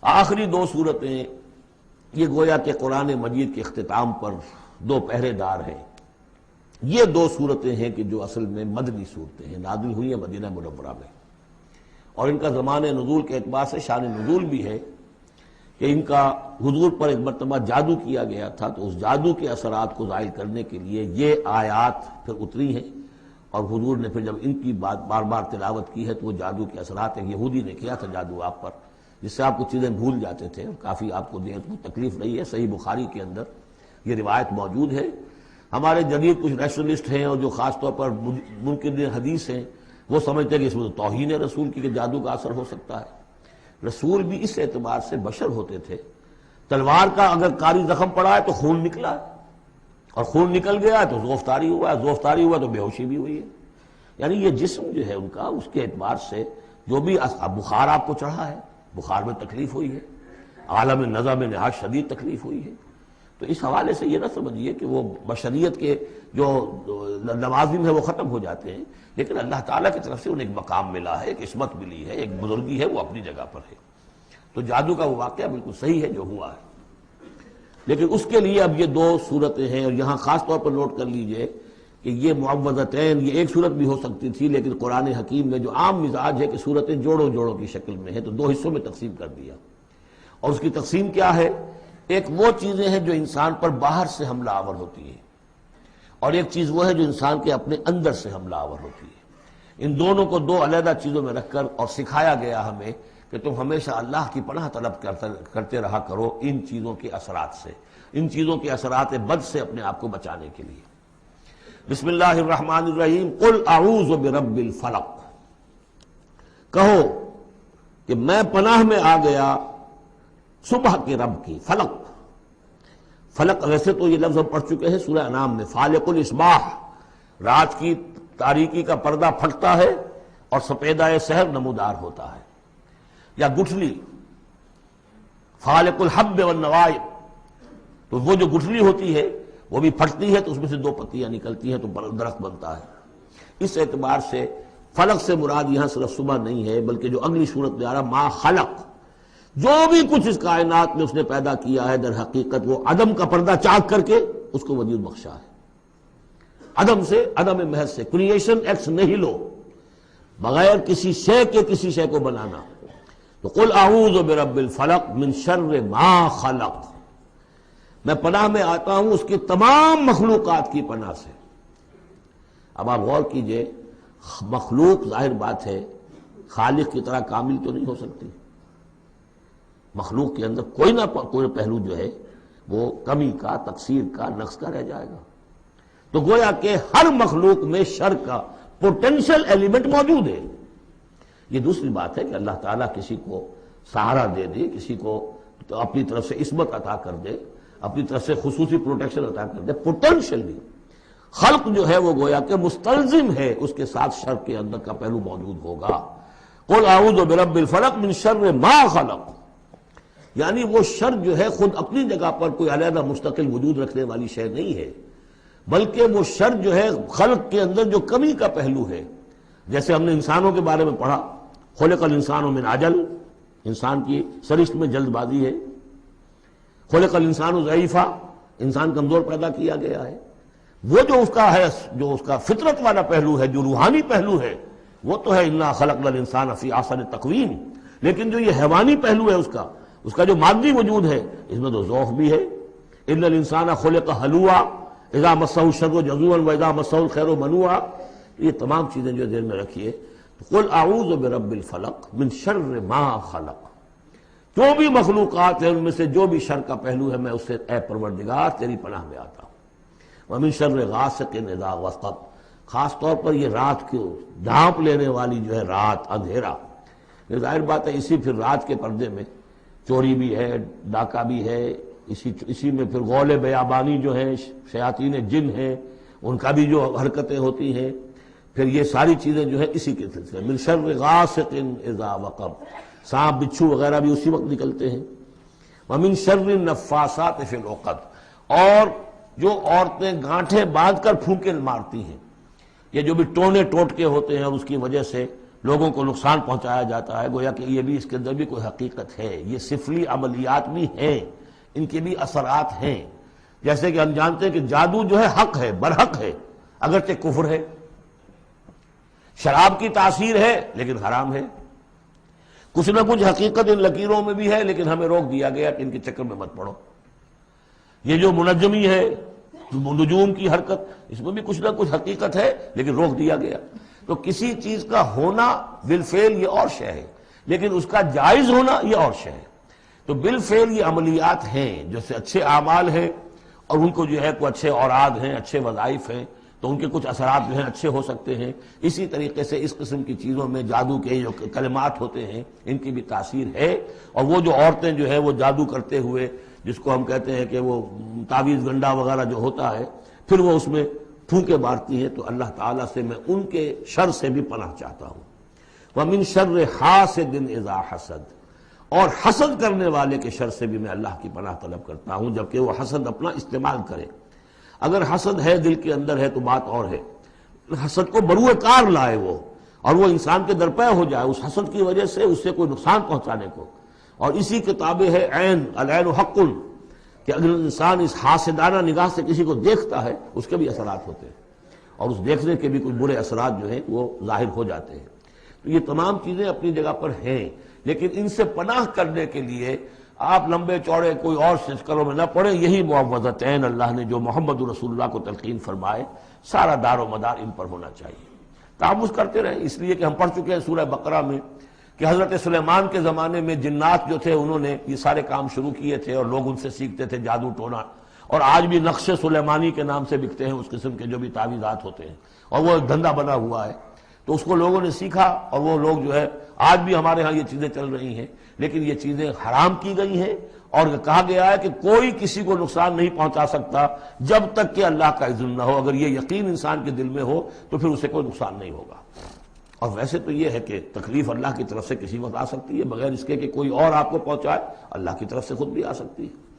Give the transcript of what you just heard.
آخری دو صورتیں یہ گویا کہ قرآن مجید کے اختتام پر دو پہرے دار ہیں۔ یہ دو صورتیں ہیں کہ جو اصل میں مدنی صورتیں ہیں، نازل ہوئی ہیں مدینہ منورہ میں، اور ان کا زمان نزول کے اعتبار سے شان نزول بھی ہے کہ ان کا حضور پر ایک مرتبہ جادو کیا گیا تھا، تو اس جادو کے اثرات کو زائل کرنے کے لیے یہ آیات پھر اتری ہیں، اور حضور نے پھر جب ان کی بات بار بار تلاوت کی ہے تو وہ جادو کے اثرات ہیں۔ یہودی نے کیا تھا جادو آپ پر، جس سے آپ کو چیزیں بھول جاتے تھے، اور کافی آپ کو دیر کو تکلیف رہی ہے۔ صحیح بخاری کے اندر یہ روایت موجود ہے۔ ہمارے جدید کچھ ریشنلسٹ ہیں اور جو خاص طور پر منکرین حدیث ہیں، وہ سمجھتے ہیں کہ اس میں تو توہین ہے رسول کی کہ جادو کا اثر ہو سکتا ہے۔ رسول بھی اس اعتبار سے بشر ہوتے تھے، تلوار کا اگر کاری زخم پڑا ہے تو خون نکلا ہے، اور خون نکل گیا ہے تو زوفتاری ہوا ہے، زوفتاری ہوا تو بے ہوشی بھی ہوئی ہے۔ یعنی یہ جسم جو ہے ان کا، اس کے اعتبار سے جو بھی بخار آپ کو چڑھا ہے، بخار میں تکلیف ہوئی ہے، عالم نزع میں نہایت شدید تکلیف ہوئی ہے، تو اس حوالے سے یہ نہ سمجھیے کہ وہ بشریت کے جو لوازم ہے وہ ختم ہو جاتے ہیں، لیکن اللہ تعالیٰ کی طرف سے انہیں ایک مقام ملا ہے، ایک عصمت ملی ہے، ایک بزرگی ہے، وہ اپنی جگہ پر ہے۔ تو جادو کا وہ واقعہ بالکل صحیح ہے جو ہوا ہے، لیکن اس کے لیے اب یہ دو صورتیں ہیں، اور یہاں خاص طور پر نوٹ کر لیجئے کہ یہ معوذتین، یہ ایک صورت بھی ہو سکتی تھی، لیکن قرآن حکیم میں جو عام مزاج ہے کہ صورتیں جوڑوں جوڑوں کی شکل میں ہے، تو دو حصوں میں تقسیم کر دیا۔ اور اس کی تقسیم کیا ہے؟ ایک وہ چیزیں ہیں جو انسان پر باہر سے حملہ آور ہوتی ہیں، اور ایک چیز وہ ہے جو انسان کے اپنے اندر سے حملہ آور ہوتی ہے۔ ان دونوں کو دو علیحدہ چیزوں میں رکھ کر اور سکھایا گیا ہمیں کہ تم ہمیشہ اللہ کی پناہ طلب کرتے رہا کرو ان چیزوں کے اثرات سے، ان چیزوں کے اثرات بد سے اپنے آپ کو بچانے کے لیے۔ بسم اللہ الرحمن الرحیم، قل اعوذ برب الفلق، کہو کہ میں پناہ میں آ گیا صبح کے رب کی۔ فلق، فلق ویسے تو یہ لفظ ہم پڑھ چکے ہیں سورہ انعام میں، فالق الاصباح، رات کی تاریکی کا پردہ پھٹتا ہے اور سپیدہ سحر نمودار ہوتا ہے، یا گٹھلی، فالق الحب والنوائب، تو وہ جو گٹھلی ہوتی ہے وہ بھی پھٹتی ہے تو اس میں سے دو پتیاں نکلتی ہیں تو درخت بنتا ہے۔ اس اعتبار سے فلق سے مراد یہاں صرف صبح نہیں ہے، بلکہ جو اگلی صورت میں آ رہا ما خلق، جو بھی کچھ اس کائنات میں اس نے پیدا کیا ہے، در حقیقت وہ عدم کا پردہ چاک کر کے اس کو وجود بخشا ہے۔ عدم سے، عدم محض سے، کریشن ایکس نہیلو، بغیر کسی شے کے کسی شے کو بنانا۔ تو قل اعوذ برب الفلق من شر ما خلق، میں پناہ میں آتا ہوں اس کی تمام مخلوقات کی پناہ سے۔ اب آپ غور کیجئے، مخلوق ظاہر بات ہے خالق کی طرح کامل تو نہیں ہو سکتی، مخلوق کے اندر کوئی نہ کوئی پہلو جو ہے وہ کمی کا، تقصیر کا، نقص کا رہ جائے گا۔ تو گویا کہ ہر مخلوق میں شر کا پوٹینشل ایلیمنٹ موجود ہے۔ یہ دوسری بات ہے کہ اللہ تعالیٰ کسی کو سہارا دے دے، کسی کو تو اپنی طرف سے عصمت عطا کر دے، اپنی طرف سے خصوصی پروٹیکشن عطا کر دے، پوٹینشلی خلق جو ہے وہ گویا کہ مستلزم ہے اس کے ساتھ شر کے اندر کا پہلو موجود ہوگا۔ قل اعوذ برب الفلق من شر ما خلق، یعنی وہ شر جو ہے خود اپنی جگہ پر کوئی علیحدہ مستقل وجود رکھنے والی شے نہیں ہے، بلکہ وہ شر جو ہے خلق کے اندر جو کمی کا پہلو ہے۔ جیسے ہم نے انسانوں کے بارے میں پڑھا، خلق الانسان من عجل، انسان کی سرشت میں جلد بازی ہے۔ خلق الانسان ضعیفا، انسان کمزور پیدا کیا گیا ہے۔ وہ جو اس کا ہے، جو اس کا فطرت والا پہلو ہے، جو روحانی پہلو ہے، وہ تو ہے انا خلقنا الانسان فی احسن تقویم، لیکن جو یہ حیوانی پہلو ہے اس کا جو مادی وجود ہے، اس میں تو ذوق بھی ہے۔ ان الانسان خلق ہلوعا اذا مسہ الشر جزوعا واذا مسہ الخیر منوعا، یہ تمام چیزیں جو ذہن میں رکھیے۔ قل اعوذ برب الفلق من شر ما خلق، جو بھی مخلوقات ہیں ان میں سے جو بھی شر کا پہلو ہے، میں اس سے اے پروردگار تیری پناہ میں آتا ہوں۔ ومن شر غاسق اذا وقب، خاص طور پر یہ رات کو ڈھانپ لینے والی جو ہے رات، اندھیرا، یہ ظاہر بات ہے اسی پھر رات کے پردے میں چوری بھی ہے، ڈاکہ بھی ہے، اسی میں پھر غول بیابانی جو ہیں، شیاطین جن ہیں، ان کا بھی جو حرکتیں ہوتی ہیں، پھر یہ ساری چیزیں جو ہے اسی کے سلسلے من شر غاسق اذا وقب، سانپ بچھو وغیرہ بھی اسی وقت نکلتے ہیں۔ ومن شر النفاثات فی العقد، اور جو عورتیں گانٹھیں باندھ کر پھونکے مارتی ہیں، یہ جو بھی ٹونے ٹوٹکے ہوتے ہیں اور اس کی وجہ سے لوگوں کو نقصان پہنچایا جاتا ہے، گویا کہ یہ بھی اس کے اندر بھی کوئی حقیقت ہے، یہ سفلی عملیات بھی ہیں، ان کے بھی اثرات ہیں۔ جیسے کہ ہم جانتے ہیں کہ جادو جو ہے حق ہے، برحق ہے، اگرچہ کفر ہے۔ شراب کی تاثیر ہے لیکن حرام ہے۔ کچھ نہ کچھ حقیقت ان لکیروں میں بھی ہے، لیکن ہمیں روک دیا گیا کہ ان کے چکر میں مت پڑو۔ یہ جو منجمی ہے، نجوم کی حرکت، اس میں بھی کچھ نہ کچھ حقیقت ہے لیکن روک دیا گیا۔ تو کسی چیز کا ہونا بالفعل یہ اور شے ہے، لیکن اس کا جائز ہونا یہ اور شے ہے۔ تو بالفعل یہ عملیات ہیں جیسے اچھے اعمال ہیں، اور ان کو جو ہے کوئی اچھے اوراد ہیں، اچھے وظائف ہیں، تو ان کے کچھ اثرات جو ہیں اچھے ہو سکتے ہیں۔ اسی طریقے سے اس قسم کی چیزوں میں جادو کے جو کلمات ہوتے ہیں ان کی بھی تاثیر ہے۔ اور وہ جو عورتیں جو ہے وہ جادو کرتے ہوئے، جس کو ہم کہتے ہیں کہ وہ تعویذ گنڈا وغیرہ جو ہوتا ہے، پھر وہ اس میں پھونکے مارتی ہیں، تو اللہ تعالیٰ سے میں ان کے شر سے بھی پناہ چاہتا ہوں۔ وَمِن شَرِّ حَاسِدٍ إِذَا حَسَدَ، اور حسد کرنے والے کے شر سے بھی میں اللہ کی پناہ طلب کرتا ہوں، جبکہ وہ حسد اپنا استعمال کرے۔ اگر حسد ہے دل کے اندر ہے تو بات اور ہے، حسد کو بروئے کار لائے وہ، اور وہ انسان کے درپے ہو جائے اس حسد کی وجہ سے اس سے کوئی نقصان پہنچانے کو۔ اور اسی کتابیں ہے عین، العین حق، کہ اگر انسان اس حاسدانہ نگاہ سے کسی کو دیکھتا ہے اس کے بھی اثرات ہوتے ہیں، اور اس دیکھنے کے بھی کچھ برے اثرات جو ہیں وہ ظاہر ہو جاتے ہیں۔ تو یہ تمام چیزیں اپنی جگہ پر ہیں، لیکن ان سے پناہ کرنے کے لیے آپ لمبے چوڑے کوئی اور سکروں میں نہ پڑیں۔ یہی معوذتین اللہ نے جو محمد رسول اللہ کو تلقین فرمائے، سارا دار و مدار ان پر ہونا چاہیے۔ تعوذ کرتے رہیں، اس لیے کہ ہم پڑھ چکے ہیں سورہ بقرہ میں کہ حضرت سلیمان کے زمانے میں جنات جو تھے انہوں نے یہ سارے کام شروع کیے تھے، اور لوگ ان سے سیکھتے تھے جادو ٹونا، اور آج بھی نقش سلیمانی کے نام سے بکتے ہیں اس قسم کے جو بھی تعویذات ہوتے ہیں، اور وہ ایک دھندا بنا ہوا ہے۔ تو اس کو لوگوں نے سیکھا، اور وہ لوگ جو ہے آج بھی ہمارے ہاں یہ چیزیں چل رہی ہیں، لیکن یہ چیزیں حرام کی گئی ہیں، اور کہا گیا ہے کہ کوئی کسی کو نقصان نہیں پہنچا سکتا جب تک کہ اللہ کا اذن نہ ہو۔ اگر یہ یقین انسان کے دل میں ہو تو پھر اسے کوئی نقصان نہیں ہوگا۔ اور ویسے تو یہ ہے کہ تکلیف اللہ کی طرف سے کسی وقت آ سکتی ہے، بغیر اس کے کہ کوئی اور آپ کو پہنچائے، اللہ کی طرف سے خود بھی آ سکتی ہے۔